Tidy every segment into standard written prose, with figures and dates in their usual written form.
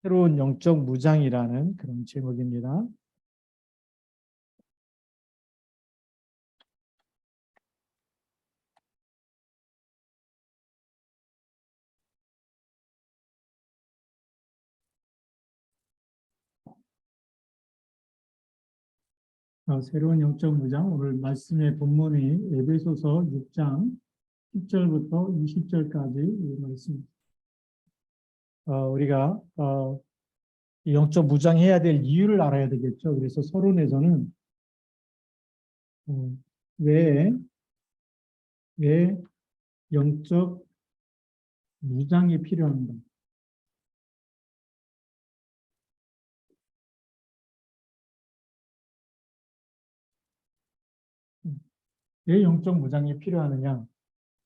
새로운 영적 무장이라는 그런 제목입니다. 새로운 영적 무장, 오늘 말씀의 본문이 에베소서 6장 10절부터 20절까지 이 말씀. 우리가 이 영적 무장해야 될 이유를 알아야 되겠죠. 그래서 서론에서는 왜 영적 무장이 필요한가? 왜 영적 무장이 필요하느냐?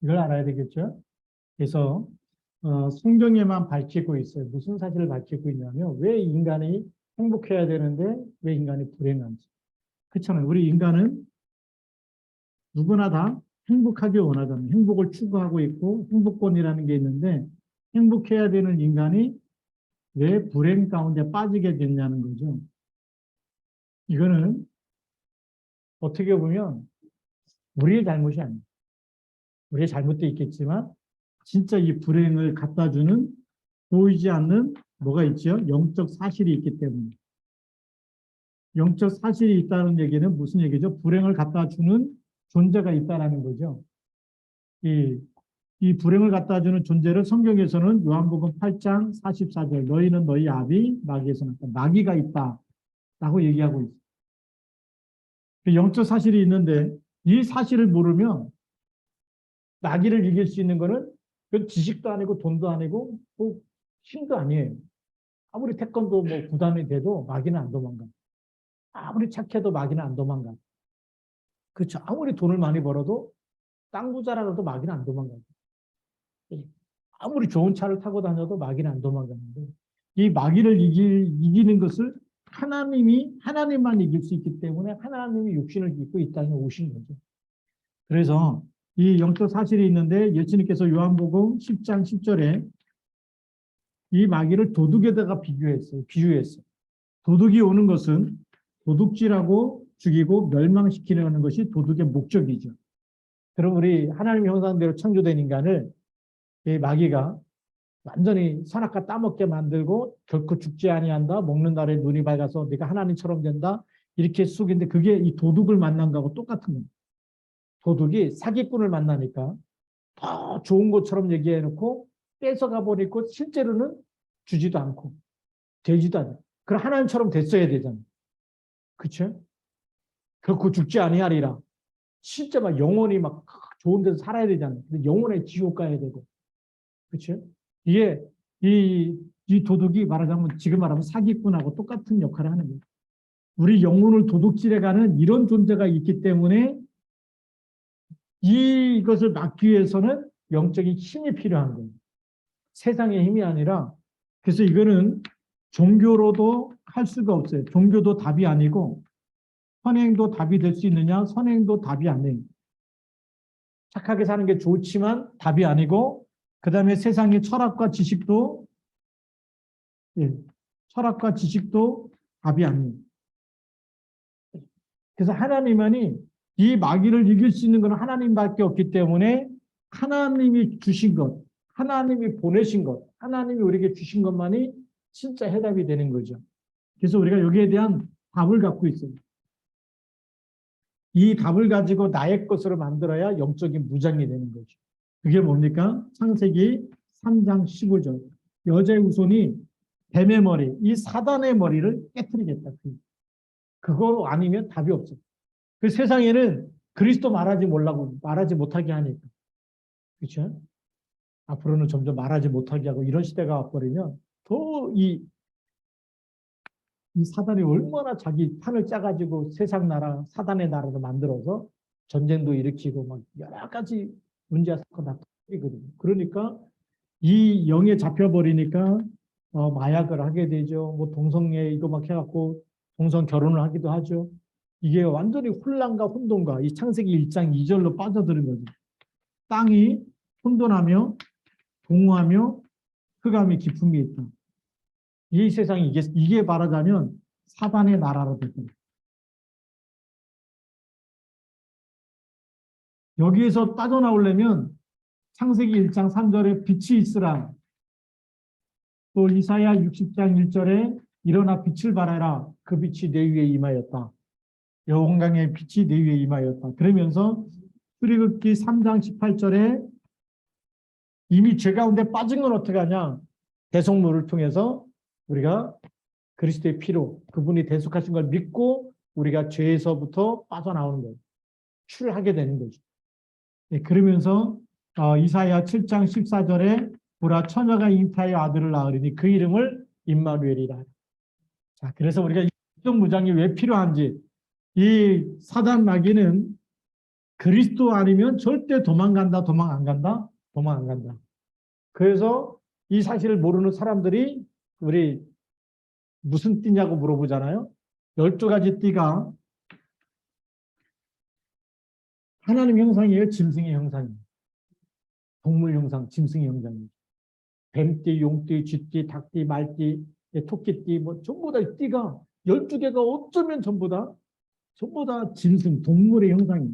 이걸 알아야 되겠죠. 그래서 성경에만 밝히고 있어요. 무슨 사실을 밝히고 있냐면 왜 인간이 행복해야 되는데 왜 인간이 불행한지. 그렇잖아요. 우리 인간은 누구나 다 행복하길 원하잖아요. 행복을 추구하고 있고 행복권이라는 게 있는데 행복해야 되는 인간이 왜 불행 가운데 빠지게 됐냐는 거죠. 이거는 어떻게 보면 우리의 잘못이 아니에요. 우리의 잘못도 있겠지만 진짜 이 불행을 갖다 주는 보이지 않는 뭐가 있죠? 영적 사실이 있기 때문에. 영적 사실이 있다는 얘기는 무슨 얘기죠? 불행을 갖다 주는 존재가 있다라는 거죠. 이 불행을 갖다 주는 존재를 성경에서는 요한복음 8장 44절 너희는 너희 아비 마귀에서 났다. 마귀가 있다라고 얘기하고 있어요. 영적 사실이 있는데 이 사실을 모르면 마귀를 이길 수 있는 거는 그 지식도 아니고 돈도 아니고 뭐 힘도 아니에요. 아무리 태권도 뭐 구단이 돼도 마귀는 안 도망가. 아무리 착해도 마귀는 안 도망가. 그렇죠. 아무리 돈을 많이 벌어도 땅 부자라도 마귀는 안 도망가. 아무리 좋은 차를 타고 다녀도 마귀는 안 도망가는데 이 마귀를 이기는 것을 하나님만 이길 수 있기 때문에 하나님이 육신을 입고 이 땅에 오신 거죠. 그래서 이 영적 사실이 있는데 예수님께서 요한복음 10장 10절에 이 마귀를 도둑에다가 비유했어요. 도둑이 오는 것은 도둑질하고 죽이고 멸망시키려는 것이 도둑의 목적이죠. 그럼 우리 하나님 형상대로 창조된 인간을 이 마귀가 완전히 선악과 따먹게 만들고 결코 죽지 아니한다. 먹는 날에 눈이 밝아서 네가 하나님처럼 된다. 이렇게 속인데 그게 이 도둑을 만난 거하고 똑같은 겁니다. 도둑이 사기꾼을 만나니까 더 좋은 것처럼 얘기해놓고 뺏어가 버리고 실제로는 주지도 않고 되지도 않아요. 그럼 하나님처럼 됐어야 되잖아요. 그렇죠? 결코 죽지 아니하리라. 진짜 막 영원히 막 좋은 데서 살아야 되잖아요. 근데 영원히 지옥 가야 되고. 그렇죠? 이게 이 도둑이 말하자면 지금 말하면 사기꾼하고 똑같은 역할을 하는 거예요. 우리 영혼을 도둑질해가는 이런 존재가 있기 때문에 이것을 막기 위해서는 영적인 힘이 필요한 거예요. 세상의 힘이 아니라 그래서 이거는 종교로도 할 수가 없어요. 종교도 답이 아니고 선행도 답이 될 수 있느냐? 선행도 답이 아니에요. 착하게 사는 게 좋지만 답이 아니고 그 다음에 세상의 철학과 지식도 답이 아니에요. 그래서 하나님만이 이 마귀를 이길 수 있는 건 하나님밖에 없기 때문에 하나님이 주신 것, 하나님이 보내신 것, 하나님이 우리에게 주신 것만이 진짜 해답이 되는 거죠. 그래서 우리가 여기에 대한 답을 갖고 있어요. 이 답을 가지고 나의 것으로 만들어야 영적인 무장이 되는 거죠. 그게 뭡니까? 창세기 3장 15절. 여자의 후손이 뱀의 머리, 이 사단의 머리를 깨트리겠다. 그거 아니면 답이 없어요. 그 세상에는 그리스도 말하지 못하게 하니까. 그렇죠? 앞으로는 점점 말하지 못하게 하고 이런 시대가 와버리면 더 이 사단이 얼마나 자기 판을 짜가지고 세상 나라, 사단의 나라를 만들어서 전쟁도 일으키고 막 여러 가지 문제와 사건 다 터지거든요. 그러니까 이 영에 잡혀버리니까 마약을 하게 되죠. 뭐 동성애 이거 막 해갖고 동성 결혼을 하기도 하죠. 이게 완전히 혼란과 혼돈과 이 창세기 1장 2절로 빠져드는 거죠. 땅이 혼돈하며 동우하며 흑암의 깊음이 있다. 이 세상이 이게 말하자면 사단의 나라로 됐거든요. 여기에서 빠져나오려면 창세기 1장 3절에 빛이 있으라. 또 이사야 60장 1절에 일어나 빛을 발하라. 그 빛이 내 위에 임하였다. 영광의 빛이 내 위에 임하였다. 그러면서 출애굽기 3장 18절에 이미 죄 가운데 빠진 건 어떻게 하냐? 대속물을 통해서 우리가 그리스도의 피로 그분이 대속하신 걸 믿고 우리가 죄에서부터 빠져나오는 거예요. 출하게 되는 거죠. 네, 그러면서 이사야 7장 14절에 보라 처녀가 잉타의 아들을 낳으리니 그 이름을 임마누엘이라. 자, 그래서 우리가 이 무장이 왜 필요한지, 이 사단 마귀는 그리스도 아니면 절대 도망 안 간다. 그래서 이 사실을 모르는 사람들이 우리 무슨 띠냐고 물어보잖아요. 12가지 띠가 하나님 형상이에요, 짐승의 형상이에요. 동물 형상, 짐승의 형상이에요. 뱀띠, 용띠, 쥐띠, 닭띠, 말띠, 토끼띠, 뭐 전부 다 띠가 12개가 어쩌면 전부 다 짐승, 동물의 형상이에요.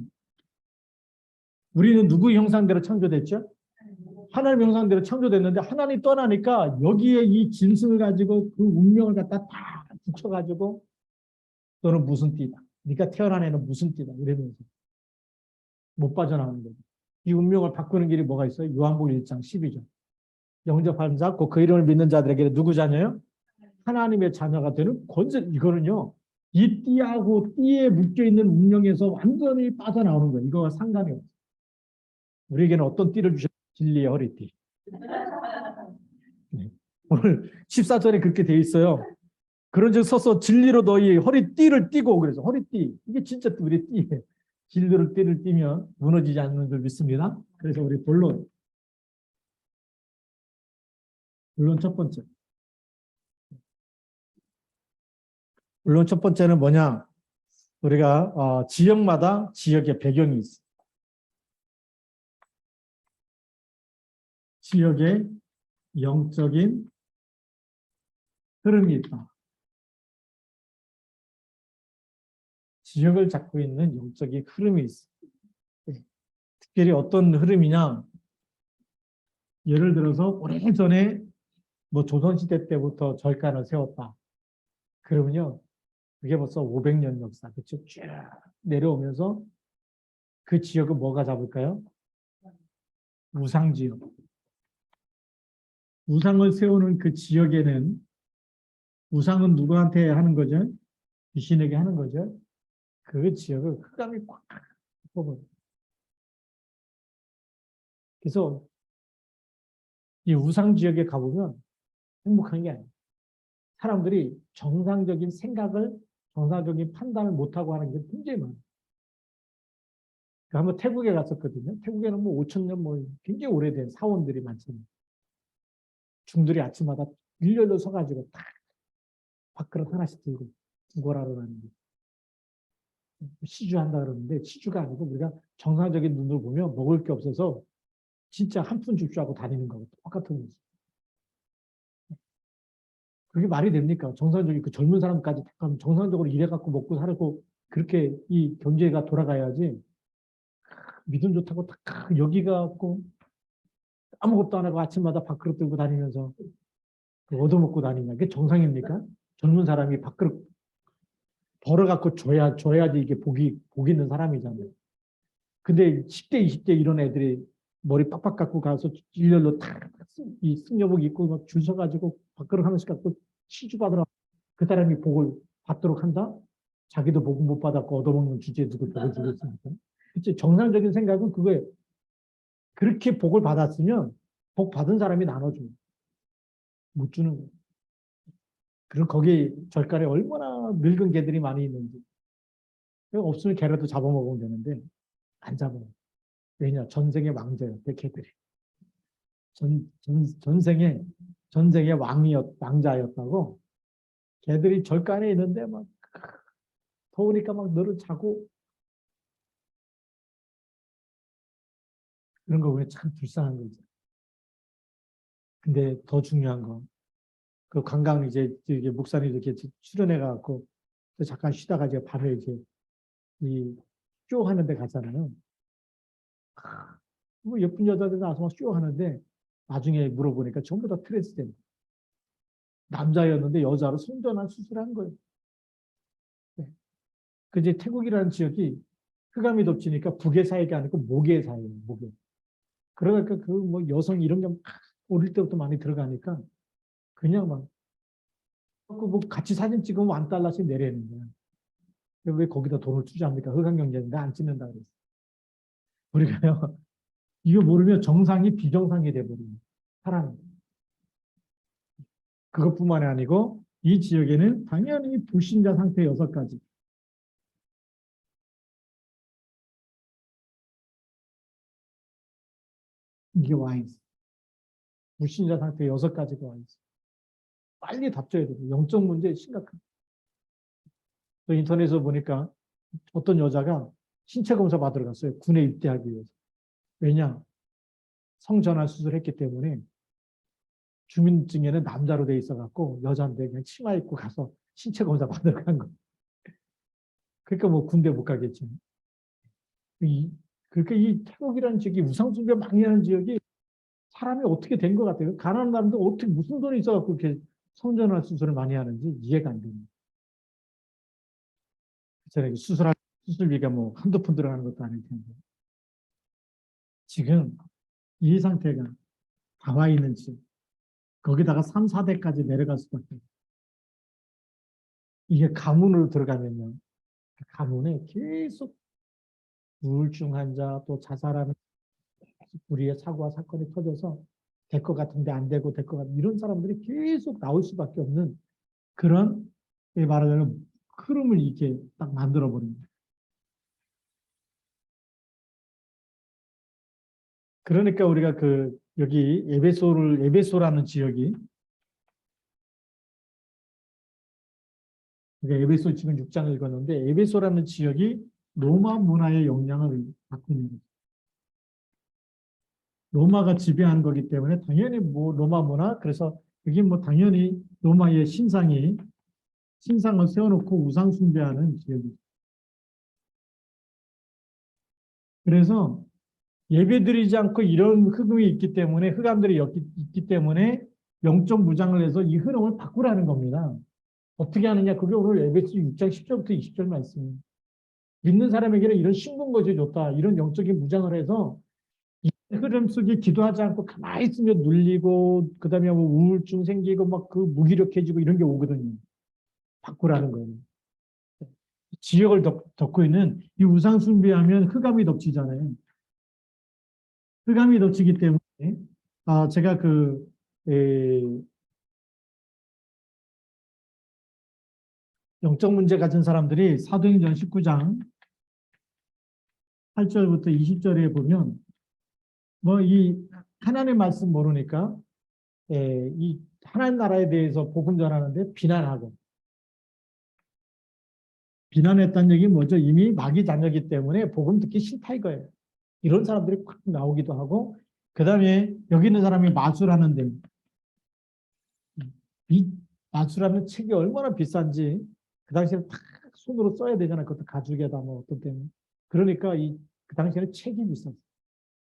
우리는 누구의 형상대로 창조됐죠? 하나님 형상대로 창조됐는데 하나님 떠나니까 여기에 이 짐승을 가지고 그 운명을 갖다 다 붙여가지고 너는 무슨 띠다. 네가 태어난 애는 무슨 띠다. 이러면서 못 빠져나오는 거죠. 이 운명을 바꾸는 길이 뭐가 있어요? 요한복음 1장 12절. 영접하는 자, 그 이름을 믿는 자들에게 누구 자녀요? 하나님의 자녀가 되는 권세. 이거는요. 이 띠하고 띠에 묶여있는 운명에서 완전히 빠져나오는 거예요. 이거와 상관이 없어요. 우리에게는 어떤 띠를 주셨어요? 진리의 허리띠. 네. 오늘 14절에 그렇게 돼 있어요. 그런즉 서서 진리로 너희 허리띠를 띠고, 그래서 허리띠. 이게 진짜 우리 띠예요. 진리로 띠를 띠면 무너지지 않는 줄 믿습니다. 그래서 우리 본론 첫 번째. 물론 첫 번째는 뭐냐? 우리가 지역마다 지역의 배경이 있어. 지역의 영적인 흐름이 있다. 지역을 잡고 있는 영적인 흐름이 있어. 특별히 어떤 흐름이냐? 예를 들어서 오래전에 뭐 조선시대 때부터 절간을 세웠다. 그러면요. 그게 벌써 500년 역사. 그쵸? 쭉 내려오면서 그 지역은 뭐가 잡을까요? 우상지역. 우상을 세우는 그 지역에는 우상은 누구한테 하는 거죠? 귀신에게 하는 거죠. 그 지역을 흑암이 꽉 덮어버려요. 그래서 이 우상 지역에 가보면 행복한 게 아니에요. 사람들이 정상적인 생각을, 정상적인 판단을 못하고 하는 게 굉장히 많아요. 한번 태국에 갔었거든요. 태국에는 뭐 5천 년 뭐 굉장히 오래된 사원들이 많잖아요. 중들이 아침마다 일렬로 서가지고 딱 밥그릇 하나씩 들고 구걸하러 가는데 시주한다 그러는데 시주가 아니고 우리가 정상적인 눈으로 보면 먹을 게 없어서 진짜 한 푼 줍쇼 하고 다니는 거하고 똑같은 거지. 그게 말이 됩니까? 정상적인 그 젊은 사람까지 정상적으로 일해갖고 먹고 살고 그렇게 이 경제가 돌아가야지. 믿음 좋다고 딱 여기 가고 아무것도 안 하고 아침마다 밥그릇 들고 다니면서 얻어먹고 다니냐. 그게 정상입니까? 젊은 사람이 밥그릇 벌어갖고 줘야지 이게 복 있는 사람이잖아요. 근데 10대, 20대 이런 애들이 머리 빡빡 깎고 가서 일렬로 이 승려복 입고 막 줄 서가지고 밥그릇 하나씩 갖고 치주받으라. 그 사람이 복을 받도록 한다? 자기도 복 못 받았고 얻어먹는 주제에 누구 복을 주겠습니까? 그치? 정상적인 생각은 그거예요. 그렇게 복을 받았으면 복 받은 사람이 나눠줘요. 못 주는 거예요. 그리고 거기 절간에 얼마나 늙은 개들이 많이 있는지. 없으면 개라도 잡아먹으면 되는데 안 잡아요. 왜냐? 전생의 왕자였대, 개들이. 전생의 왕자였다고. 개들이 절간에 있는데 막 더우니까 막 너를 자고 그런 거 보면 참 불쌍한 거죠. 근데 더 중요한 건 그 관광 이제 목사님 이렇게 출연해 갖고 잠깐 쉬다가 이제 밤에 이제 쇼 하는 데 가잖아요. 뭐 예쁜 여자들 나와서 막 쇼 하는데 나중에 물어보니까 전부 다 트랜스젠더. 남자였는데 여자로 성전환 수술한 거예요. 네. 그 이제 태국이라는 지역이 흑암이 덮치니까 북의 사회가 아니고 목의 사회예요. 목의. 그러니까 그 뭐 여성 이런 게 어릴 때부터 많이 들어가니까 그냥 막 뭐 같이 사진 찍으면 1달러씩 내려는 거야. 왜 거기다 돈을 투자합니까? 흑암 경제인데 안 찍는다 그랬어. 우리가요. 이거 모르면 정상이 비정상이 돼버려요. 사람. 그것뿐만이 아니고 이 지역에는 당연히 불신자 상태 6가지. 이게 와 있어. 불신자 상태 6가지가 와 있어. 빨리 답줘야 돼요. 영적 문제 심각한. 또 인터넷에서 보니까 어떤 여자가 신체 검사 받으러 갔어요. 군에 입대하기 위해서. 왜냐? 성전환 수술했기 때문에 주민증에는 남자로 돼 있어갖고 여자인데 그냥 치마 입고 가서 신체 검사 받으러 간 거. 그러니까 뭐 군대 못 가겠지. 그러니까 이 태국이라는 지역이 우상숭배 많이 하는 지역이 사람이 어떻게 된 것 같아요. 가난한 사람들 어떻게 무슨 돈이 있어갖고 이렇게 성전환 수술을 많이 하는지 이해가 안 됩니다. 그렇잖아요. 수술비가 뭐 한두 푼 들어가는 것도 아닐 텐데. 지금 이 상태가 다 와 있는 지역. 거기다가 3, 4대까지 내려갈 수밖에 없어요. 이게 가문으로 들어가면요. 가문에 계속 우울증 환자 또 자살하는 우리의 사고와 사건이 터져서 될 것 같은데 안 되고 될 것 같은 이런 사람들이 계속 나올 수밖에 없는 그런 말하자면 흐름을 이렇게 딱 만들어 버립니다. 그러니까 우리가 여기 에베소라는 지역이 에베소 지금 6장을 읽었는데 에베소라는 지역이 로마 문화의 영향을 받고 있는 거죠. 로마가 지배한 거기 때문에 당연히 뭐 로마 문화 그래서 여기 뭐 당연히 로마의 신상을 세워놓고 우상 숭배하는 지역이죠. 그래서 예배드리지 않고 이런 흑음이 있기 때문에 흑암들이 있기 때문에 영적 무장을 해서 이 흐름을 바꾸라는 겁니다. 어떻게 하느냐? 그게 오늘 에베소 6장 10절부터 20절 말씀입니다. 믿는 사람에게는 이런 신분거지 좋다. 이런 영적인 무장을 해서 이 흐름 속에 기도하지 않고 가만히 있으면 눌리고 그다음에 뭐 우울증 생기고 막 그 무기력해지고 이런 게 오거든요. 바꾸라는 거예요. 지역을 덮고 있는 이 우상 숭배하면 흑암이 덮치잖아요. 흑암이 덮치기 때문에 제가 영적 문제 가진 사람들이 사도행전 19장 8절부터 20절에 보면 뭐 이 하나님의 말씀 모르니까 이 하나님 나라에 대해서 복음 전하는데 비난했다는 얘기 뭐죠? 이미 마귀 자녀이기 때문에 복음 듣기 싫다 이거예요. 이런 사람들이 꽉 나오기도 하고 그다음에 여기 있는 사람이 마술하는데 이 마술하는 책이 얼마나 비싼지 그 당시에는 다 손으로 써야 되잖아요. 그것도 가죽에다 뭐 어떤 때문에. 그러니까 그 당시에는 책이 비쌌어요.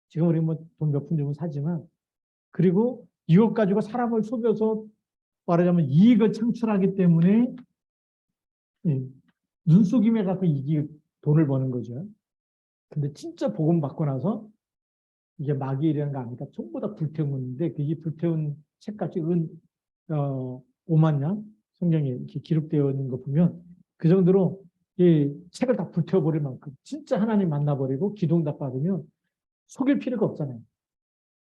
지금 우리 뭐 돈 몇 푼 주면 사지만 그리고 이것 가지고 사람을 속여서 말하자면 이익을 창출하기 때문에 눈속임에 갖고 이게 돈을 버는 거죠. 근데 진짜 복음 받고 나서 이게 마귀라는 거 아닙니까? 전부 다 불태우는데 그게 불태운 책같이 5만 냥 성경에 이렇게 기록되어 있는 거 보면 그 정도로 이 책을 다 불태워버릴 만큼 진짜 하나님 만나버리고 기도응답 받으면 속일 필요가 없잖아요.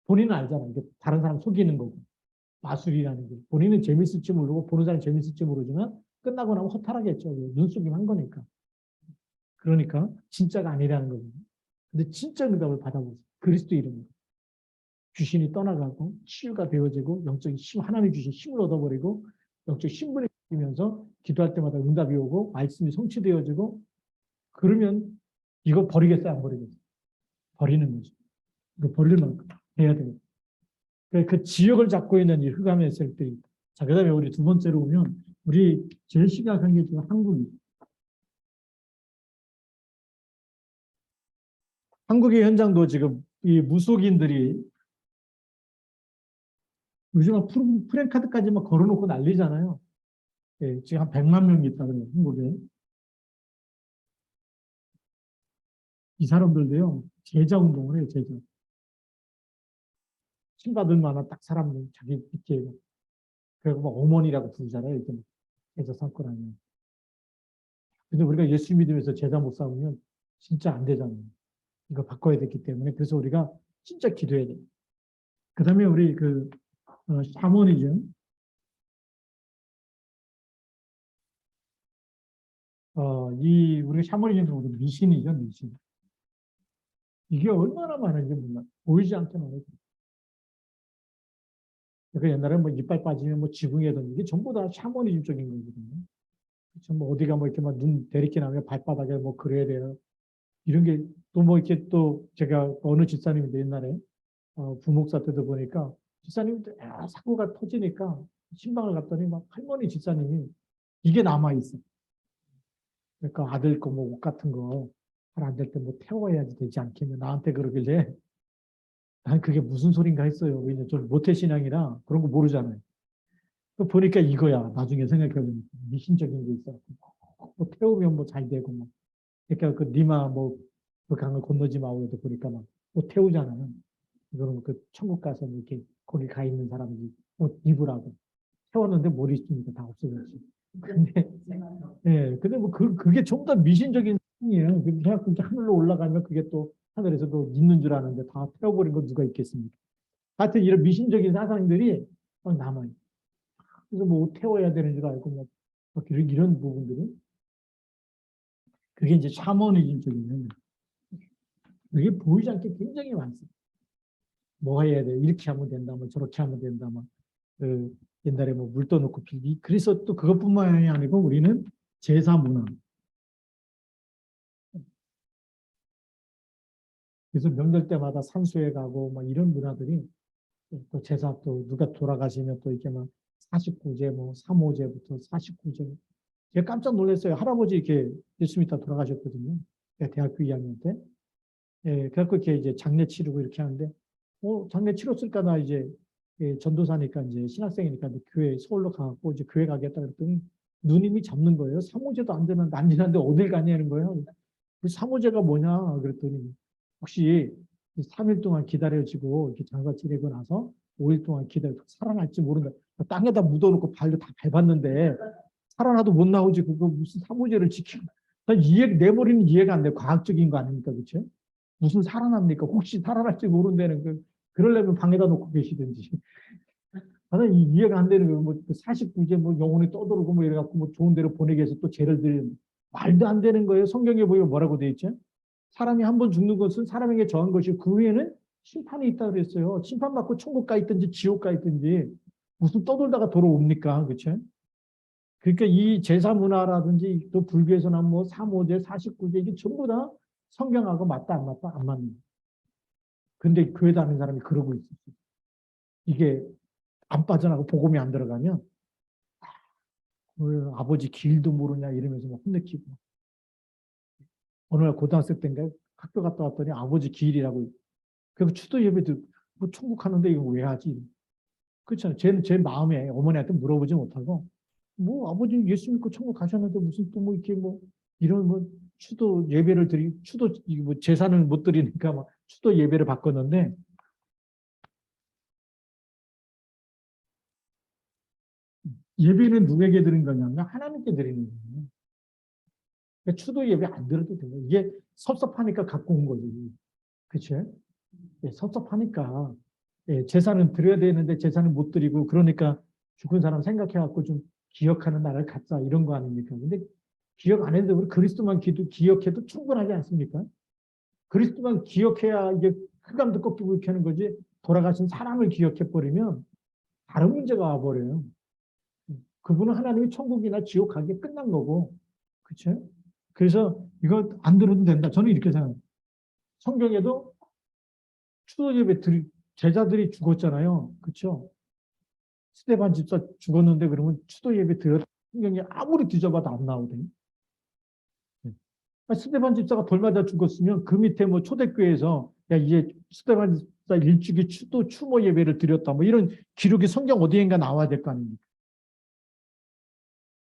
본인은 알잖아요. 이게 다른 사람 속이는 거고 마술이라는 게 본인은 재밌을지 모르고 보는 사람이 재밌을지 모르지만 끝나고 나면 허탈하겠죠. 눈속임 한 거니까. 그러니까 진짜가 아니라는 거거든요. 근데 진짜 응답을 받아보세요. 그리스도 이름으로. 귀신이 떠나가고 치유가 되어지고 영적인 힘, 하나님 주신 힘을 얻어버리고 영적 신분이 생기면서 기도할 때마다 응답이 오고 말씀이 성취되어지고 그러면 이거 버리겠어요? 안 버리겠어요? 버리는 거죠. 이거 버릴 만큼 해야 돼요. 그 지역을 잡고 있는 이 흑암의 세력들이 자, 그다음에 우리 두 번째로 보면 우리 제일 심각한 게 지금 한국이. 한국의 현장도 지금 이 무속인들이 요즘 프랜카드까지 막 걸어놓고 난리잖아요. 예, 지금 한 100만 명이 있다 그래요, 한국에. 이 사람들도요, 제자 운동을 해요, 제자. 신받을 만한 딱 사람들, 자기 밑에. 그리고 막 어머니라고 부르잖아요, 이렇게 제자 삼고 나면. 근데 우리가 예수 믿으면서 제자 못 삼으면 진짜 안 되잖아요. 이거 바꿔야 되기 때문에. 그래서 우리가 진짜 기도해야 돼요. 그 다음에 우리 샤머니즘. 우리가 샤머니즘은 우리 미신이죠, 미신. 이게 얼마나 많은지 몰라. 보이지 않게 많아요. 그러니까 옛날에 뭐 이빨 빠지면 뭐 지붕이든 이게 전부 다 샤머니즘 쪽인 거거든요. 그렇죠? 뭐 어디가 뭐 이렇게 막 눈 대리기 나면 발바닥에 뭐 그래야 돼요. 이런 게 또 뭐 이렇게 또 제가 어느 집사님인데 옛날에 부목사 때도 보니까 집사님들 사고가 터지니까 신방을 갔더니 막 할머니 집사님이 이게 남아있어. 그러니까 아들 거 뭐 옷 같은 거 잘 안 될 때 뭐 태워야지 되지 않겠냐 나한테 그러길래 난 그게 무슨 소린가 했어요. 왜냐면 저는 모태신앙이라 그런 거 모르잖아요. 또 보니까 이거야. 나중에 생각해보니까 미신적인 게 있어. 뭐 태우면 뭐 잘 되고 뭐. 그러니까 그 니마 뭐그 강을 건너지 마오에도 보니까 막뭐 태우잖아요. 그러면 그 천국 가서 뭐 이렇게 거기 가 있는 사람들이 옷 입으라고 태웠는데 뭘 입습니까? 다 없어졌지. 근데 예, 근데 뭐 그게 전부 다 미신적인 상이에요. 그래갖고 이제 하늘로 올라가면 그게 또 하늘에서도 있는 줄 아는데 다 태워버린 건 누가 있겠습니까? 하여튼 이런 미신적인 사상들이 막 남아요. 그래서 뭐 태워야 되는 줄 알고 막 이런 부분들이 그게 이제 샤머니즘적인 그게 보이지 않게 굉장히 많습니다. 뭐 해야 돼? 이렇게 하면 된다, 뭐 저렇게 하면 된다, 그 옛날에 뭐 물 떠놓고 빌기. 그래서 또 그것뿐만이 아니고 우리는 제사 문화. 그래서 명절 때마다 산수에 가고 막 이런 문화들이 또 제사 또 누가 돌아가시면 또 이렇게 막 49제 뭐 3호제부터 49제. 제가 깜짝 놀랐어요. 할아버지 이렇게 예수 믿다 돌아가셨거든요. 대학교 2학년 때. 예, 그래갖고 이렇게 이제 장례 치르고 이렇게 하는데, 장례 치렀을까 나 이제 전도사니까 이제 신학생이니까 교회 서울로 가갖고 이제 교회 가겠다 그랬더니 누님이 잡는 거예요. 3호제도 안 되는 난리난데 어딜 가냐는 거예요. 그 3호제가 뭐냐 그랬더니 혹시 3일 동안 기다려지고 이렇게 장사 치르고 나서 5일 동안 기다려 살아날지 모른다. 땅에다 묻어놓고 발로 다 밟았는데 살아나도 못 나오지 그거 무슨 3호제를 지키고 내 머리는 이해가 안 돼. 과학적인 거 아닙니까? 그렇죠? 무슨 살아납니까? 혹시 살아날지 모른다는 그러려면 방에다 놓고 계시든지. 나는 이해가 안 되는 거예요. 뭐 49제 뭐 영혼이 떠돌고 뭐 이래갖고 뭐 좋은 데로 보내기 위해서 또 죄를 드리는 말도 안 되는 거예요. 성경에 보면 뭐라고 돼 있죠? 사람이 한 번 죽는 것은 사람에게 정한 것이고 그 후에는 심판이 있다 그랬어요. 심판받고 천국 가 있든지 지옥 가 있든지 무슨 떠돌다가 돌아옵니까? 그렇죠? 그러니까 이 제사 문화라든지 또 불교에서는 뭐 3호제, 49제 이게 전부 다 성경하고 맞다 안 맞다 안 맞는. 근데 교회 다니는 사람이 그러고 있었어요. 이게 안 빠져나가고 복음이 안 들어가면 아버지 길도 모르냐 이러면서 막 혼내키고 어느 날 고등학생 때인가 학교 갔다 왔더니 아버지 길이라고 그리고 추도 예배도 뭐 천국 하는데 이거 왜 하지? 그렇잖아요. 제 마음에 어머니한테 물어보지 못하고 뭐 아버지 예수 믿고 천국 가셨는데 무슨 또 뭐 이렇게 뭐 이런 뭐 추도 예배를 추도 뭐 제사는 못 드리니까 막 추도 예배를 바꿨는데 예배는 누구에게 드린 거냐면 하나님께 드리는 거예요. 그러니까 추도 예배 안 드려도 돼요. 이게 섭섭하니까 갖고 온 거지. 그렇죠? 예, 섭섭하니까 제사는 드려야 되는데 제사는 못 드리고 그러니까 죽은 사람 생각해갖고 좀 기억하는 날을 갖자 이런 거 아닙니까? 근데 기억 안 해도 우리 그리스도만 기억해도 충분하지 않습니까? 그리스도만 기억해야 이게 흑암도 꺾이고 이렇게 하는 거지 돌아가신 사람을 기억해버리면 다른 문제가 와버려요. 그분은 하나님이 천국이나 지옥 가게 끝난 거고 그렇죠? 그래서 이거 안 들어도 된다. 저는 이렇게 생각해요. 성경에도 추도 예배 제자들이 죽었잖아요. 그렇죠? 스데반 집사 죽었는데 그러면 추도 예배 드렸 성경에 아무리 뒤져봐도 안 나오대. 스데반 집사가 돌 맞아 죽었으면 그 밑에 뭐 초대교회에서 야 이제 스데반 집사 일주기 추도 추모 예배를 드렸다 뭐 이런 기록이 성경 어디엔가 나와야 될 거 아닙니까?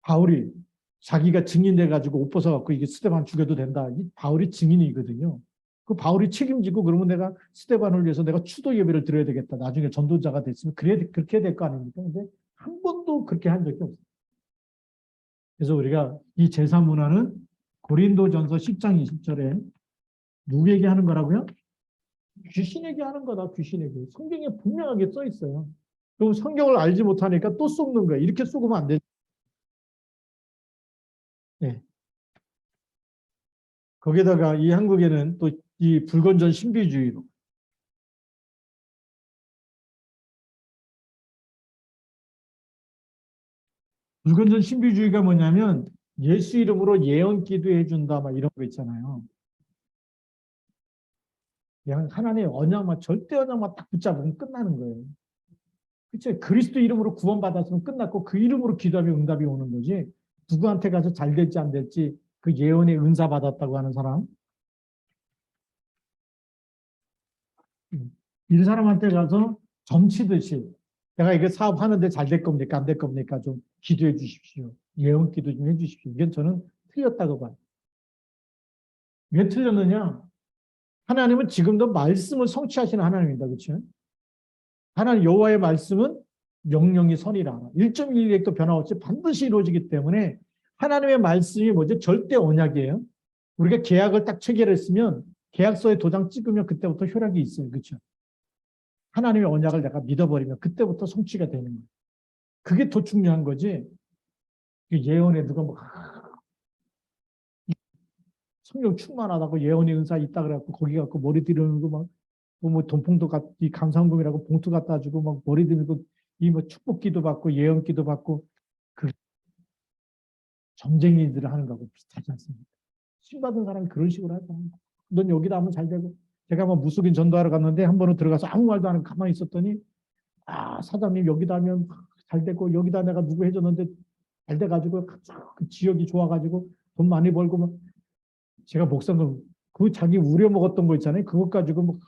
바울이 자기가 증인돼 가지고 옷 벗어 갖고 이게 스데반 죽여도 된다. 이 바울이 증인이거든요. 그 바울이 책임지고 그러면 내가 스데반을 위해서 내가 추도 예배를 드려야 되겠다. 나중에 전도자가 됐으면 그렇게 될 거 아닙니까? 근데 한 번도 그렇게 한 적이 없어요. 그래서 우리가 이 제사 문화는 고린도전서 10장 20절에 누구에게 하는 거라고요? 귀신에게 하는 거다. 귀신에게. 성경에 분명하게 써 있어요. 그럼 성경을 알지 못하니까 또 속는 거예요. 이렇게 속으면 안 돼. 네. 거기다가 이 한국에는 또 이 불건전 신비주의로 불건전 신비주의가 뭐냐면 예수 이름으로 예언 기도해 준다 막 이런 거 있잖아요. 그냥 하나님의 언약만 절대 언약만 딱 붙잡으면 끝나는 거예요. 그렇죠? 그리스도 이름으로 구원받았으면 끝났고 그 이름으로 기도하면 응답이 오는 거지. 누구한테 가서 잘 될지 안 될지 그 예언의 은사 받았다고 하는 사람 이 사람한테 가서 점치듯이 내가 이게 사업하는데 잘 될 겁니까? 안 될 겁니까? 좀 기도해 주십시오. 예언 기도 좀 해 주십시오. 이건 저는 틀렸다고 봐요. 왜 틀렸느냐? 하나님은 지금도 말씀을 성취하시는 하나님입니다. 그렇죠? 하나님 여호와의 말씀은 명령이 선이라. 1.1획도 변함없이 반드시 이루어지기 때문에 하나님의 말씀이 뭐죠? 절대 언약이에요. 우리가 계약을 딱 체결했으면 계약서에 도장 찍으면 그때부터 효력이 있어요. 그렇죠? 하나님의 언약을 내가 믿어버리면 그때부터 성취가 되는 거예요. 그게 더 중요한 거지. 예언에 누가 뭐 성령 충만하다고 예언의 은사 있다 그래갖고 거기 갖고 머리 들이는 거 뭐 돈봉도 이 감사헌금이라고 봉투 갖다 주고 막 머리 들고 이 뭐 축복기도 받고 예언기도 받고 그 점쟁이들을 하는 거하고 비슷하지 않습니까? 신 받은 사람이 그런 식으로 하잖아. 넌 여기다 하면 잘 되고 제가 뭐 무속인 전도하러 갔는데 한 번은 들어가서 아무 말도 안 하고 가만히 있었더니 아 사장님 여기다 하면 잘 되고 여기다 내가 누구 해줬는데 잘 돼가지고 그 지역이 좋아가지고 돈 많이 벌고 막 제가 목사님 그 자기 우려 먹었던 거 있잖아요. 그것 가지고 뭐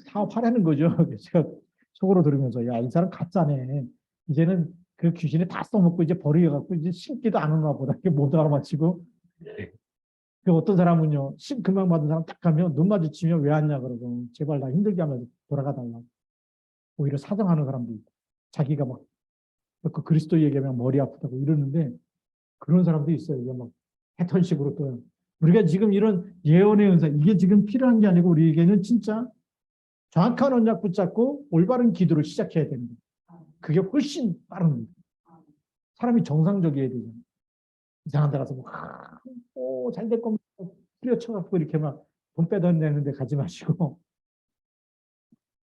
사업하라는 거죠. 제가 속으로 들으면서 야, 이 사람 가짜네. 이제는 그 귀신이 다 써먹고 이제 버려갖고 이제 신기도 안 오나 보다. 이렇게 못 알아맞히고. 그 어떤 사람은요, 신 금방 받은 사람 딱 가면 눈 마주치면 왜 왔냐 그러고 제발 나 힘들게 하면 돌아가 달라고. 오히려 사정하는 사람도 있고 자기가 막 그 그리스도 얘기하면 머리 아프다고 이러는데 그런 사람도 있어요. 이게 막 패턴식으로 또 우리가 지금 이런 예언의 은사 이게 지금 필요한 게 아니고 우리에게는 진짜 정확한 언약 붙잡고 올바른 기도를 시작해야 됩니다. 그게 훨씬 빠른 겁니다. 사람이 정상적이어야 되잖아요. 이상한 데 가서 잘 될 겁니다. 뿌려쳐갖고 이렇게 막 돈 빼돈내는데 가지 마시고.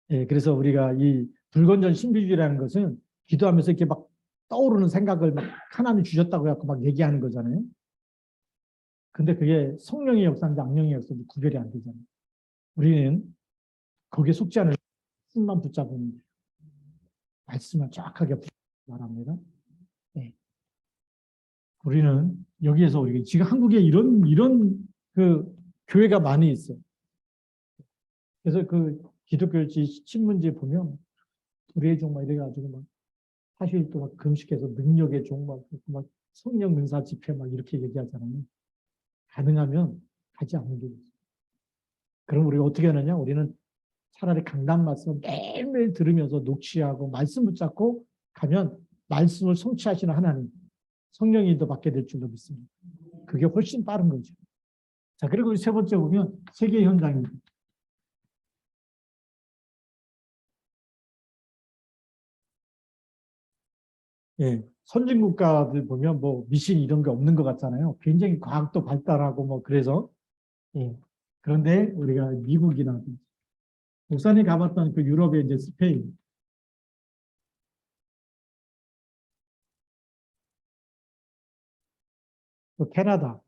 예, 그래서 우리가 이 불건전 신비주의라는 것은 기도하면서 이렇게 막 떠오르는 생각을 막 하나님 주셨다고 해갖고 막 얘기하는 거잖아요. 근데 그게 성령의 역사인지 악령의 역사인지 구별이 안 되잖아요. 우리는 거기에 속지 않을 말씀만 붙잡으면 돼요. 말씀을 정확하게 말합니다. 네. 우리는 여기에서 우리가 지금 한국에 이런 그 교회가 많이 있어요. 그래서 그 기독교지 신문지에 보면 불의 종막 이래가지고 막 40일 동안 금식해서 능력의 종막 성령 은사 집회 막 이렇게 얘기하잖아요. 가능하면 가지 않는 게 있어요. 그럼 우리가 어떻게 하느냐? 우리는 차라리 강단 말씀을 매일매일 들으면서 녹취하고 말씀 붙잡고 가면 말씀을 성취하시는 하나님 성령이 더 받게 될 줄로 믿습니다. 그게 훨씬 빠른 거죠. 자, 그리고 우리 세 번째 보면 세계 현장입니다. 예, 선진 국가들 보면 뭐 미신 이런 게 없는 것 같잖아요. 굉장히 과학도 발달하고 뭐 그래서 예. 그런데 우리가 미국이나 목사님 가봤던 그 유럽의 이제 스페인, 또 캐나다,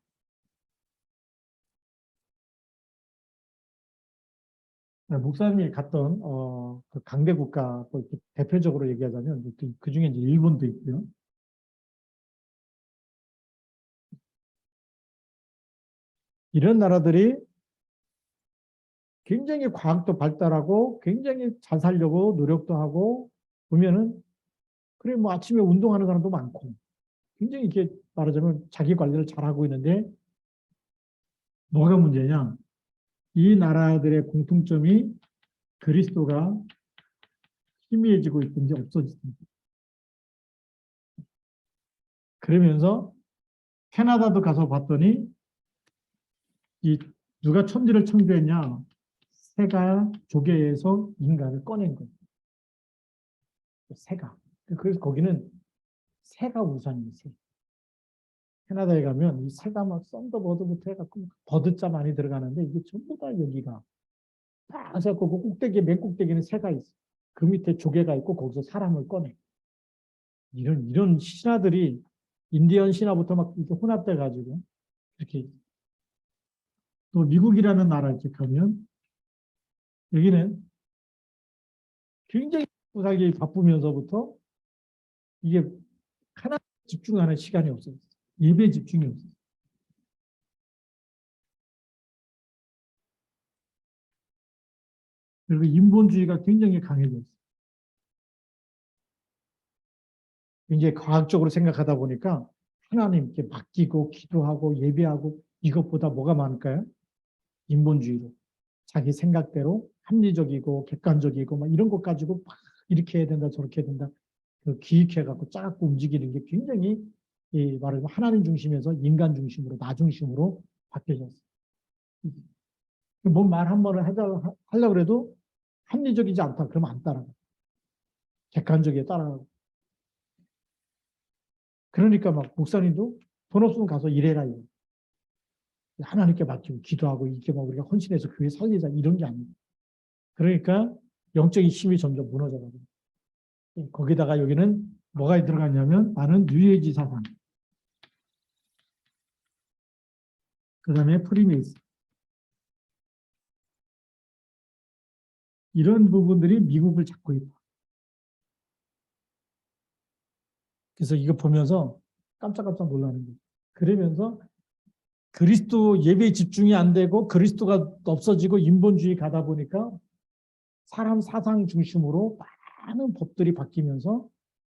목사님이 갔던 그 강대 국가 뭐 이렇게 대표적으로 얘기하자면 그 중에 이제 일본도 있고요. 이런 나라들이 굉장히 과학도 발달하고 굉장히 잘 살려고 노력도 하고 보면은 그래 뭐 아침에 운동하는 사람도 많고 굉장히 이렇게 말하자면 자기 관리를 잘하고 있는데 뭐가 문제냐? 이 나라들의 공통점이 그리스도가 희미해지고 있든지 없어지든지. 그러면서 캐나다도 가서 봤더니 이 누가 천지를 창조했냐? 새가 조개에서 인간을 꺼낸 거예요. 새가. 그래서 거기는 새가 우선이에요. 새. 캐나다에 가면 이 새가 막 썬더버드부터 해갖고 버드자 많이 들어가는데 이게 전부 다 여기가 다 해서 그 꼭대기에 맨 꼭대기는 새가 있어. 그 밑에 조개가 있고 거기서 사람을 꺼내. 이런 신화들이 인디언 신화부터 막 이렇게 혼합돼 가지고 이렇게 또 미국이라는 나라 이렇게 가면 여기는 굉장히 살기 바쁘면서부터 이게 하나 집중하는 시간이 없어요. 예배 집중이 없어요. 그리고 인본주의가 굉장히 강해졌어요. 굉장히 과학적으로 생각하다 보니까 하나님께 맡기고 기도하고 예배하고 이것보다 뭐가 많을까요? 인본주의로. 자기 생각대로 합리적이고 객관적이고 막 이런 것 가지고 막 이렇게 해야 된다 저렇게 해야 된다 그 기획해갖고 짜고 움직이는 게 굉장히 말하자면 하나님 중심에서 인간 중심으로 나 중심으로 바뀌어졌어요. 뭔 말 한 번을 하려고 해도 합리적이지 않다 그러면 안 따라가. 객관적이게 따라가고. 그러니까 막 목사님도 돈 없으면 가서 일해라. 이거. 하나님께 맡기고 기도하고 이렇게 막 우리가 헌신해서 교회 살리자 이런 게 아니에요. 그러니까 영적인 힘이 점점 무너져가고 거기다가 여기는 뭐가 들어갔냐면 나는 뉴에이지 사상 그 다음에 프리메이스 이런 부분들이 미국을 잡고 있다. 그래서 이거 보면서 깜짝깜짝 놀라는 거예요. 그러면서 그리스도 예배에 집중이 안 되고 그리스도가 없어지고 인본주의 가다 보니까 사람 사상 중심으로 많은 법들이 바뀌면서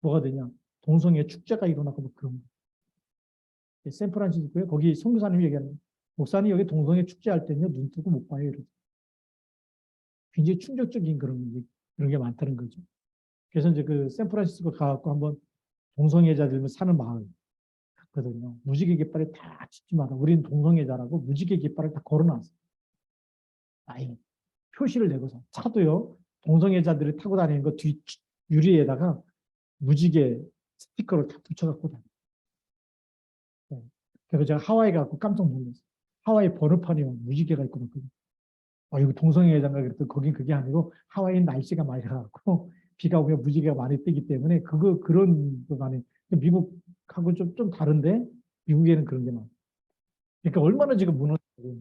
뭐가 되냐. 동성애 축제가 일어나고 뭐 그런 거예요. 샌프란시스코에 거기 선교사님이 얘기하는 목사님 여기 동성애 축제할 때는요 눈 뜨고 못 봐요. 이러죠. 굉장히 충격적인 그런 게 많다는 거죠. 그래서 이제 그 샌프란시스코 가갖고 한번 동성애자들 사는 마을 갔거든요. 무지개 깃발에 다 찍지 마라. 우리는 동성애자라고 무지개 깃발을 다 걸어놨어. 아예 표시를 내고서 차도요. 동성애자들이 타고 다니는 거 뒤 유리에다가 무지개 스티커를 다 붙여갖고 다녀요. 네. 그래서 제가 하와이 가고 깜짝 놀랐어요. 하와이 번호판이 무지개가 있고 그랬거든요. 이거 동성애자인가 그랬더니 거긴 그게 아니고 하와이는 날씨가 맑아갖고 비가 오면 무지개가 많이 뜨기 때문에 그런 거 많이 미국하고 좀 다른데 미국에는 그런 게 많아요. 그러니까 얼마나 지금 무너지고